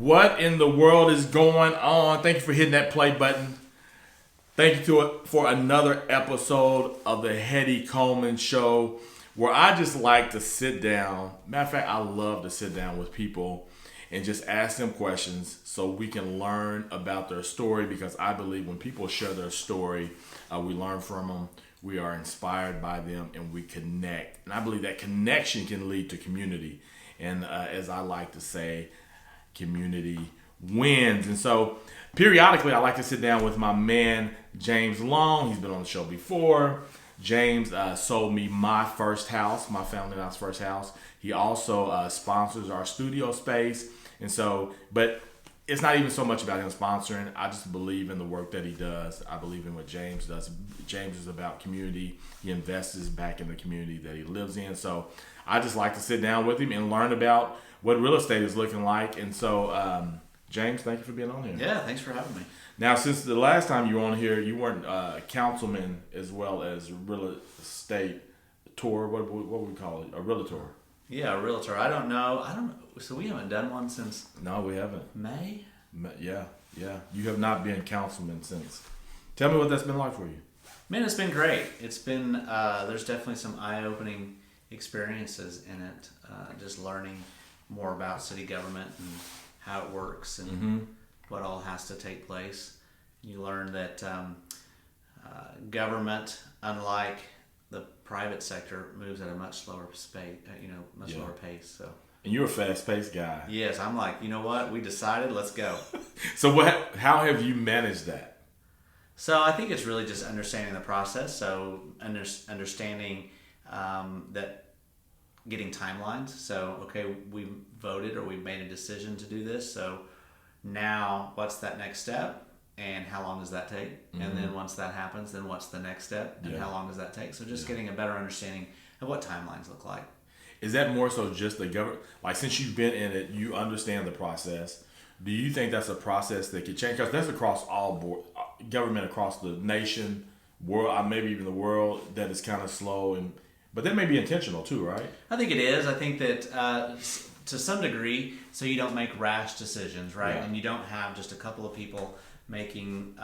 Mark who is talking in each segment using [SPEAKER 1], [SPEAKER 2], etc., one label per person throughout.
[SPEAKER 1] What in the world is going on? Thank you for hitting that play button. Thank you for another episode of the Hetty Coleman Show, where I just like to sit down. Matter of fact, I love to sit down with people and just ask them questions so we can learn about their story, because I believe when people share their story, we learn from them, we are inspired by them, and we connect. And I believe that connection can lead to community. And as I like to say, community wins. And so periodically I like to sit down with my man James Long. He's been on the show before. James sold me my first house, my family and I's first house. He also sponsors our studio space. And so, but it's not even so much about him sponsoring. I just believe in the work that he does. I believe in what James does. James is about community. He invests back in the community that he lives in. So I just like to sit down with him and learn about what real estate is looking like. And so, James, thank you for being on here.
[SPEAKER 2] Yeah, thanks for having me.
[SPEAKER 1] Now, since the last time you were on here, you weren't a councilman as well as real estate tour. What would we call it? A realtor.
[SPEAKER 2] Yeah, a realtor. I don't know. So we haven't done one since...
[SPEAKER 1] No, we haven't.
[SPEAKER 2] May?
[SPEAKER 1] Yeah. You have not been councilman since. Tell me what that's been like for you.
[SPEAKER 2] Man, it's been great. It's been... there's definitely some eye-opening experiences in it. Just learning more about city government and how it works and what all has to take place. You learn that government, unlike the private sector, moves at a much slower slower pace. So. And
[SPEAKER 1] you're a fast-paced guy.
[SPEAKER 2] Yes, I'm like, you know what? We decided, let's go.
[SPEAKER 1] So how have you managed that?
[SPEAKER 2] So I think it's really just understanding the process. So understanding that getting timelines. So, okay, we voted or we made a decision to do this. So now what's that next step? And how long does that take? And then once that happens, then what's the next step? And how long does that take? So just getting a better understanding of what timelines look like.
[SPEAKER 1] Is that more so just the government? Like, since you've been in it, you understand the process. Do you think that's a process that could change? Because that's across all government, across the nation, world, maybe even the world, that is kind of slow. But that may be intentional too, right?
[SPEAKER 2] I think it is. I think that to some degree, so you don't make rash decisions, right? Yeah. And you don't have just a couple of people making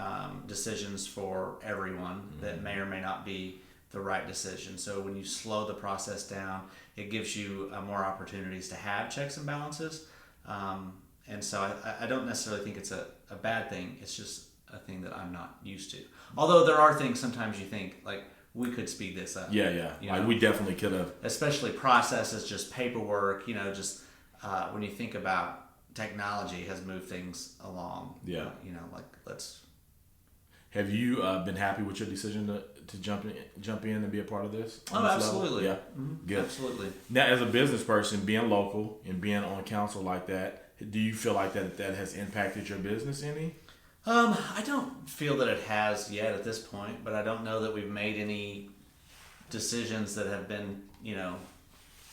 [SPEAKER 2] decisions for everyone that may or may not be the right decision. So when you slow the process down, it gives you more opportunities to have checks and balances. And so I don't necessarily think it's a bad thing. It's just a thing that I'm not used to. Although there are things sometimes you think, like, we could speed this up.
[SPEAKER 1] Yeah. Like, we definitely could have. Especially
[SPEAKER 2] processes, just paperwork, just when you think about technology has moved things along.
[SPEAKER 1] Yeah.
[SPEAKER 2] Let's.
[SPEAKER 1] Have you been happy with your decision to jump in and be a part of this?
[SPEAKER 2] Oh, absolutely.
[SPEAKER 1] Yeah.
[SPEAKER 2] Mm-hmm.
[SPEAKER 1] Good.
[SPEAKER 2] Absolutely.
[SPEAKER 1] Now, as a business person, being local and being on council like that, do you feel like that has impacted your business any?
[SPEAKER 2] I don't feel that it has yet at this point, but I don't know that we've made any decisions that have been,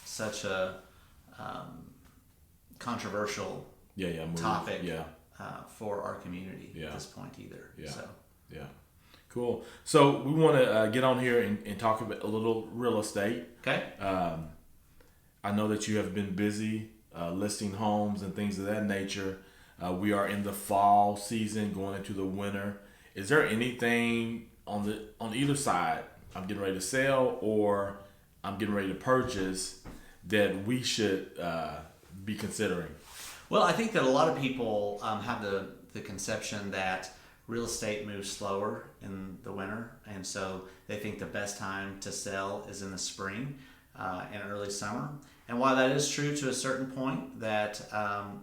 [SPEAKER 2] such a controversial topic for our community at this point either.
[SPEAKER 1] Yeah.
[SPEAKER 2] So.
[SPEAKER 1] Yeah. Cool. So we want to get on here and talk about a little real estate.
[SPEAKER 2] Okay.
[SPEAKER 1] I know that you have been busy listing homes and things of that nature. We are in the fall season, going into the winter. Is there anything on either side, I'm getting ready to sell or I'm getting ready to purchase, that we should be considering?
[SPEAKER 2] Well, I think that a lot of people have the conception that real estate moves slower in the winter, and so they think the best time to sell is in the spring and early summer. And while that is true to a certain point, that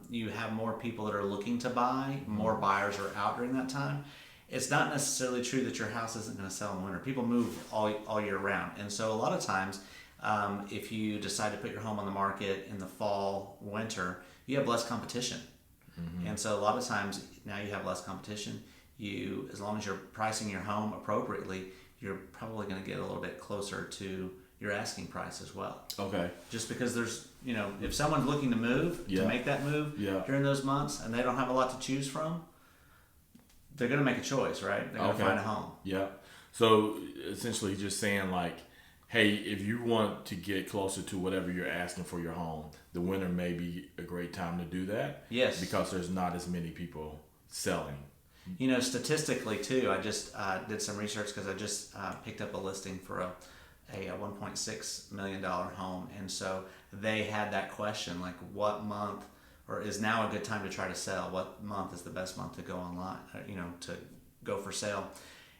[SPEAKER 2] you have more people that are looking to buy, more buyers are out during that time, it's not necessarily true that your house isn't going to sell in winter. People move all year round. And so a lot of times, if you decide to put your home on the market in the fall, winter, you have less competition. Mm-hmm. And so a lot of times now you have less competition. As long as you're pricing your home appropriately, you're probably going to get a little bit closer to your asking price as well.
[SPEAKER 1] Okay.
[SPEAKER 2] Just because there's, if someone's looking to move, to make that move during those months, and they don't have a lot to choose from, they're going to make a choice, right? They're going to find a home.
[SPEAKER 1] Yeah. So essentially just saying, like, hey, if you want to get closer to whatever you're asking for your home, the winter may be a great time to do that.
[SPEAKER 2] Yes.
[SPEAKER 1] Because there's not as many people selling.
[SPEAKER 2] You know, statistically too, I just did some research because I just picked up a listing for a $1.6 million home, and so they had that question, like, what month or is now a good time to try to sell? What month is the best month to go online, to go for sale?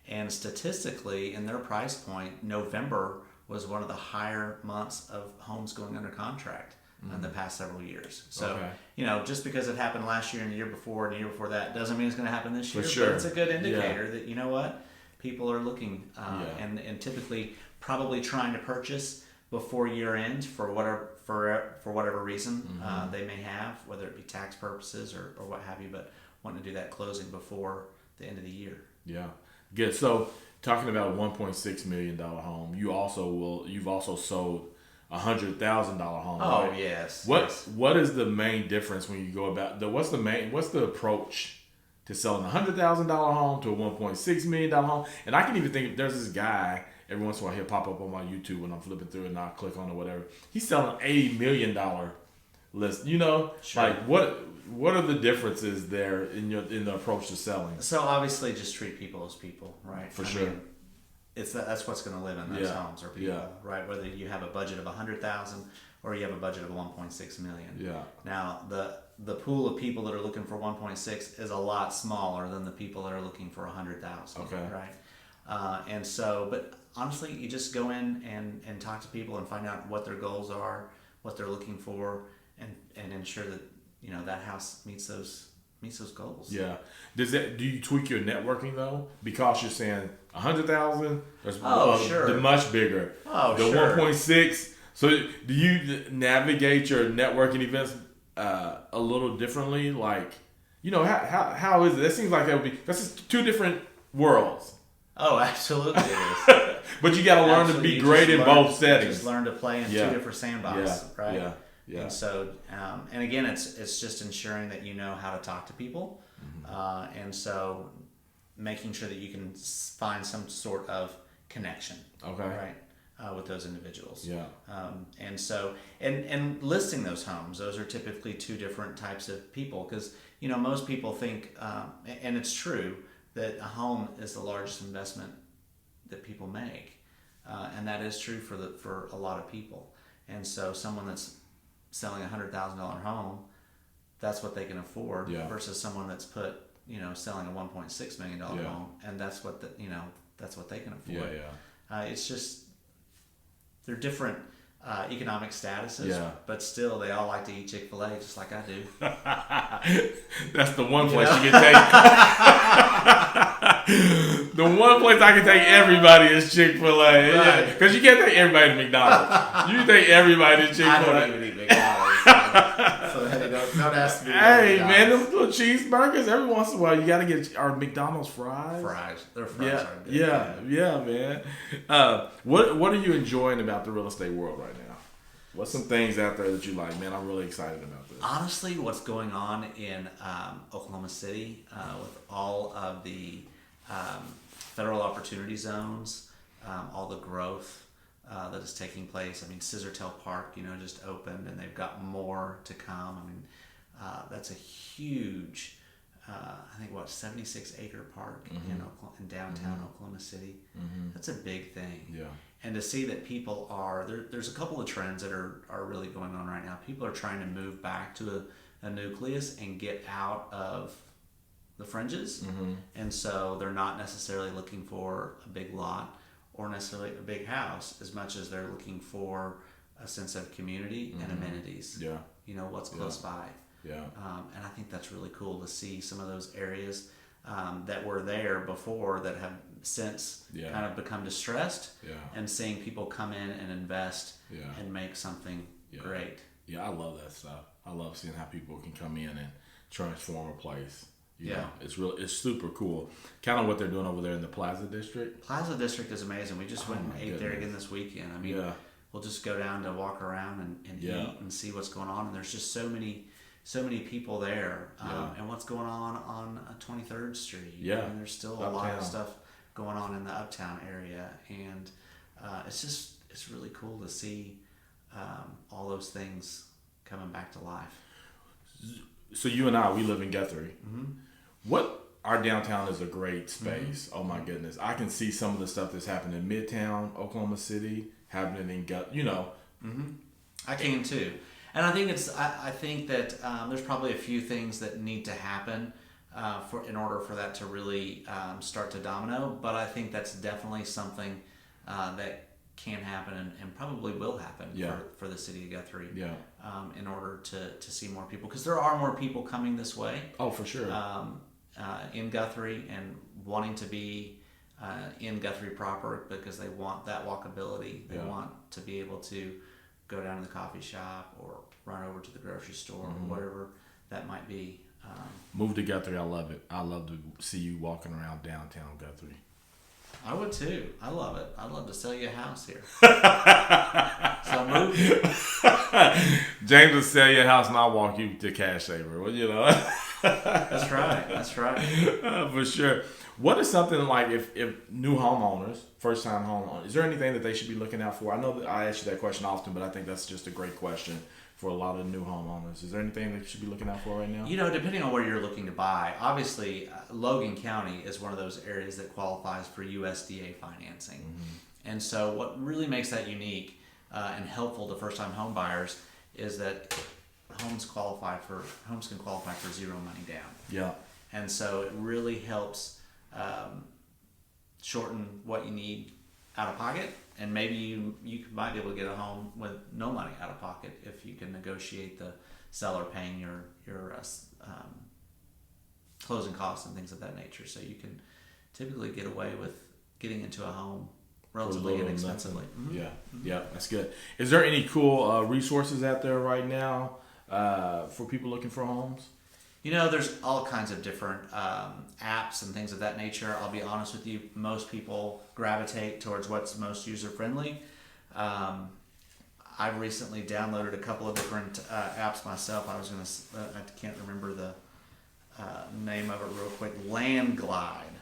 [SPEAKER 2] And statistically, in their price point, November was one of the higher months of homes going under contract in the past several years. So, just because it happened last year and the year before and the year before that doesn't mean it's going to happen this year.
[SPEAKER 1] For sure.
[SPEAKER 2] But it's a good indicator that, you know what, people are looking and typically probably trying to purchase before year end for whatever reason they may have, whether it be tax purposes or what have you, but wanting to do that closing before the end of the year.
[SPEAKER 1] Yeah. Good. So talking about a $1.6 million home, you've also sold $100,000 home.
[SPEAKER 2] Oh,
[SPEAKER 1] right?
[SPEAKER 2] yes.
[SPEAKER 1] What is the main difference when you go about what's the approach to selling a $100,000 home to a $1.6 million home? And I can even think there's this guy, every once in a while he'll pop up on my YouTube when I'm flipping through and I'll click on it or whatever. He's selling $80 million list. Sure. Like what are the differences there in the approach to selling?
[SPEAKER 2] So obviously just treat people as people, right?
[SPEAKER 1] For sure.
[SPEAKER 2] That's what's going to live in those homes or people, right? Whether you have a budget of $100,000 or you have a budget of $1.6 million.
[SPEAKER 1] Yeah.
[SPEAKER 2] Now the pool of people that are looking for 1.6 is a lot smaller than the people that are looking for 100,000. Okay. Right. And so, but honestly, you just go in and talk to people and find out what their goals are, what they're looking for, and ensure that that house meets those goals.
[SPEAKER 1] Yeah. Do you tweak your networking though? Because you're saying 100,000. There's
[SPEAKER 2] sure.
[SPEAKER 1] The much bigger.
[SPEAKER 2] Oh,
[SPEAKER 1] the
[SPEAKER 2] sure.
[SPEAKER 1] 1.6. So do you navigate your networking events a little differently? Like, how is it? That seems like that would be. That's just two different worlds.
[SPEAKER 2] Oh, absolutely it is.
[SPEAKER 1] But you got to learn to be great in both settings.
[SPEAKER 2] You just learn to play in two different sandboxes, right?
[SPEAKER 1] Yeah. Yeah.
[SPEAKER 2] And so, and again, it's just ensuring that you know how to talk to people, and so making sure that you can find some sort of connection, right, with those individuals.
[SPEAKER 1] Yeah.
[SPEAKER 2] And so, and listing those homes, those are typically two different types of people because most people think, and it's true that a home is the largest investment that people make, and that is true for a lot of people. And so, someone that's selling a $100,000 home, that's what they can afford versus someone that's selling a $1.6 million home, and that's what that's what they can afford. It's just they're different economic statuses, but still they all like to eat Chick-fil-A just like I do.
[SPEAKER 1] That's the one place you can take. The one place I can take everybody is Chick-fil-A. Because you can't take everybody to McDonald's. You take everybody to Chick-fil-A.
[SPEAKER 2] I don't even eat McDonald's. So hey, don't ask me.
[SPEAKER 1] Hey, man, those little cheeseburgers, every once in a while, you got to get our McDonald's fries.
[SPEAKER 2] Their fries are good.
[SPEAKER 1] Yeah, man. What are you enjoying about the real estate world right now? What's some things out there that you like? Man, I'm really excited about this.
[SPEAKER 2] Honestly, what's going on in Oklahoma City with all of the federal opportunity zones, all the growth that is taking place. I mean, Scissortail Park, just opened, and they've got more to come. I mean, that's a huge, I think, 76-acre park in downtown Oklahoma City. That's a big thing. Yeah. And to see that people are there's a couple of trends that are really going on right now. People are trying to move back to a nucleus and get out of the fringes, and so they're not necessarily looking for a big lot or necessarily a big house as much as they're looking for a sense of community and amenities. Yeah, what's close by. Yeah, and I think that's really cool to see some of those areas that were there before that have since kind of become distressed, and seeing people come in and invest and make something great. Yeah,
[SPEAKER 1] I love that stuff. I love seeing how people can come in and transform a place. You know, it's super cool. Kind of what they're doing over there in the Plaza District.
[SPEAKER 2] Plaza District is amazing. We just went and ate there again this weekend. I mean, we'll just go down to walk around and eat and see what's going on. And there's just so many people there. And what's going on 23rd Street. Yeah. And there's still a lot of stuff going on in the Uptown area. And it's it's really cool to see all those things coming back to life.
[SPEAKER 1] So you and I, we live in Guthrie. Our downtown is a great space. Oh my goodness, I can see some of the stuff that's happening in Midtown, Oklahoma City, happening in
[SPEAKER 2] I can too, and I think I think that there's probably a few things that need to happen in order for that to really start to domino. But I think that's definitely something that can happen and probably will happen for the city of Guthrie. In order to see more people, because there are more people coming this way.
[SPEAKER 1] Oh, for sure.
[SPEAKER 2] In Guthrie and wanting to be in Guthrie proper, because they want that walkability. They want to be able to go down to the coffee shop or run over to the grocery store or whatever that might be.
[SPEAKER 1] Move to Guthrie. I love it. I love to see you walking around downtown Guthrie.
[SPEAKER 2] I would too. I love it. I'd love to sell you a house here. So move here.
[SPEAKER 1] James will sell you a house and I'll walk you to Cash Saver. Well,
[SPEAKER 2] That's right. That's right.
[SPEAKER 1] For sure. What is something like if new homeowners, first time homeowners, is there anything that they should be looking out for? I know that I ask you that question often, but I think that's just a great question for a lot of new homeowners. Is there anything that you should be looking out for right now?
[SPEAKER 2] Depending on where you're looking to buy, obviously Logan County is one of those areas that qualifies for USDA financing. And so what really makes that unique and helpful to first-time home buyers is that homes can qualify for zero money down.
[SPEAKER 1] Yeah.
[SPEAKER 2] And so it really helps shorten what you need out of pocket, and maybe you might be able to get a home with no money out of pocket if you can negotiate the seller paying your closing costs and things of that nature. So you can typically get away with getting into a home relatively inexpensively.
[SPEAKER 1] Yeah, that's good. Is there any cool resources out there right now for people looking for homes?
[SPEAKER 2] There's all kinds of different apps and things of that nature. I'll be honest with you, most people gravitate towards what's most user-friendly. I've recently downloaded a couple of different apps myself. I can't remember the name of it real quick. Landglide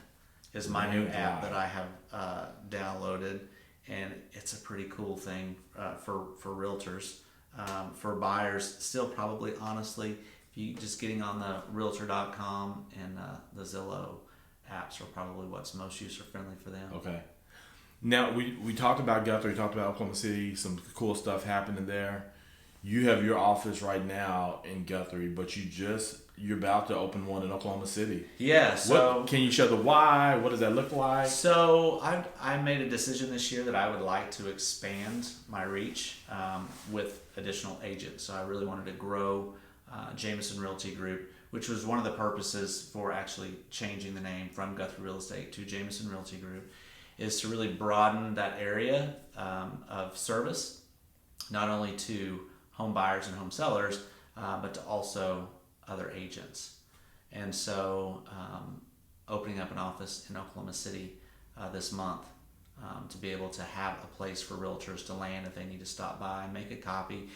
[SPEAKER 2] is my new app that I have downloaded, and it's a pretty cool thing for realtors. For buyers, still probably, honestly, you just getting on the Realtor.com and the Zillow apps are probably what's most user-friendly for them.
[SPEAKER 1] Okay. Now, we talked about Guthrie, we talked about Oklahoma City, some cool stuff happening there. You have your office right now in Guthrie, but you're about to open one in Oklahoma City.
[SPEAKER 2] Yeah, so...
[SPEAKER 1] Can you show the why? What does that look like?
[SPEAKER 2] So I made a decision this year that I would like to expand my reach with additional agents. So I really wanted to grow Jameson Realty Group, which was one of the purposes for actually changing the name from Guthrie Real Estate to Jameson Realty Group, is to really broaden that area of service, not only to home buyers and home sellers, but to also other agents. And so opening up an office in Oklahoma City this month to be able to have a place for realtors to land if they need to stop by and make a copy.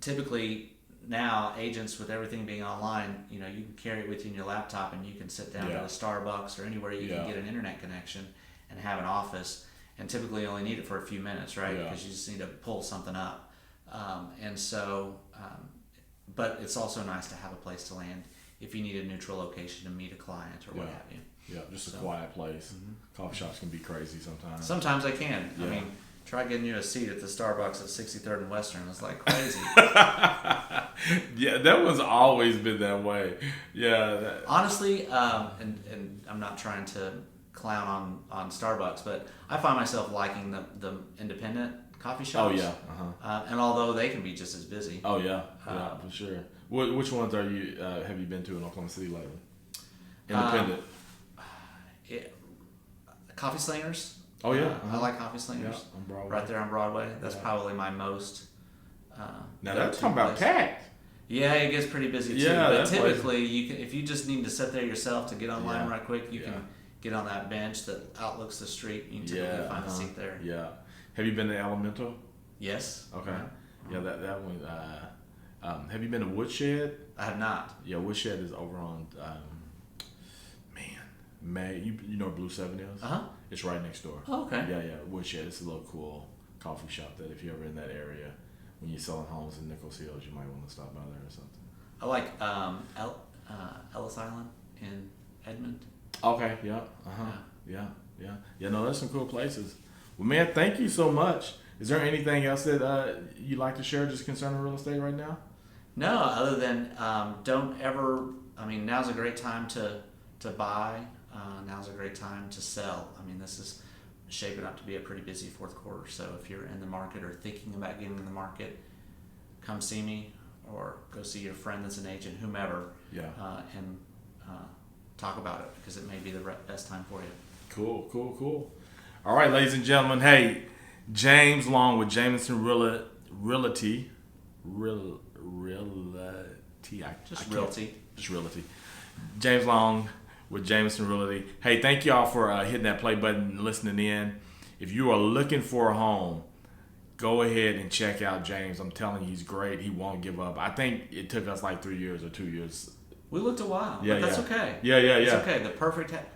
[SPEAKER 2] Typically now agents, with everything being online, you can carry it with you in your laptop and you can sit down at a Starbucks or anywhere you can get an internet connection and have an office, and typically you only need it for a few minutes, right? Because you just need to pull something up. But it's also nice to have a place to land if you need a neutral location to meet a client or what have you.
[SPEAKER 1] Yeah, just a quiet place. Coffee shops can be crazy sometimes.
[SPEAKER 2] Sometimes they can. I mean, try getting you a seat at the Starbucks at 63rd and Western. It's like crazy.
[SPEAKER 1] Yeah, that one's always been that way. Yeah.
[SPEAKER 2] Honestly, and I'm not trying to clown on Starbucks, but I find myself liking the independent coffee shops.
[SPEAKER 1] Oh, yeah.
[SPEAKER 2] And although they can be just as busy.
[SPEAKER 1] Oh, yeah. Yeah, for sure. Which ones have you been to in Oklahoma City lately? Independent.
[SPEAKER 2] Coffee Slingers.
[SPEAKER 1] Oh, yeah.
[SPEAKER 2] I like Coffee Slingers.
[SPEAKER 1] Yeah, on Broadway.
[SPEAKER 2] Right there on Broadway. That's probably my most.
[SPEAKER 1] Now that's talking about packed.
[SPEAKER 2] Yeah, it gets pretty busy too.
[SPEAKER 1] Yeah,
[SPEAKER 2] but typically, you can, if you just need to sit there yourself to get online right quick, you can get on that bench that outlooks the street. You can typically find a seat there.
[SPEAKER 1] Yeah. Have you been to Elemental?
[SPEAKER 2] Yes.
[SPEAKER 1] Okay. Yeah, that one. Have you been to Woodshed?
[SPEAKER 2] I have not.
[SPEAKER 1] Yeah, Woodshed is over on. May. You know where Blue 7 is?
[SPEAKER 2] Uh-huh.
[SPEAKER 1] It's right next door.
[SPEAKER 2] Oh, okay.
[SPEAKER 1] Yeah. Woodshed. It's a little cool coffee shop that if you're ever in that area, when you're selling homes in Nichols Hills, you might want to stop by there or something.
[SPEAKER 2] I like Ellis Island in Edmond.
[SPEAKER 1] Okay, yeah, yeah. No, there's some cool places. Well, man, thank you so much. Is there anything else that you'd like to share just concerning real estate right now?
[SPEAKER 2] No, other than don't ever. I mean, now's a great time to buy. Now's a great time to sell. I mean, this is shaping up to be a pretty busy fourth quarter. So if you're in the market or thinking about getting in the market, come see me or go see your friend that's an agent, whomever, and talk about it because it may be the best time for you.
[SPEAKER 1] Cool. All right, ladies and gentlemen. Hey, James Long with Jameson Realty. Just Realty. James Long with Jameson Realty. Hey, thank y'all for hitting that play button and listening in. If you are looking for a home, go ahead and check out James. I'm telling you, he's great. He won't give up. I think it took us like 3 years or 2 years.
[SPEAKER 2] We looked a while, but that's okay.
[SPEAKER 1] Yeah.
[SPEAKER 2] It's okay.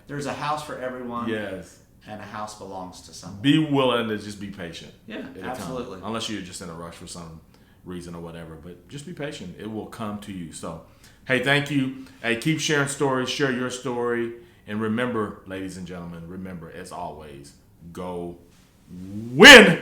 [SPEAKER 2] There's a house for everyone.
[SPEAKER 1] Yes.
[SPEAKER 2] And a house belongs to someone.
[SPEAKER 1] Be willing to just be patient.
[SPEAKER 2] Yeah, absolutely.
[SPEAKER 1] Unless you're just in a rush for some reason or whatever. But just be patient. It will come to you. So, hey, thank you. Hey, keep sharing stories. Share your story. And remember, ladies and gentlemen, as always, go win.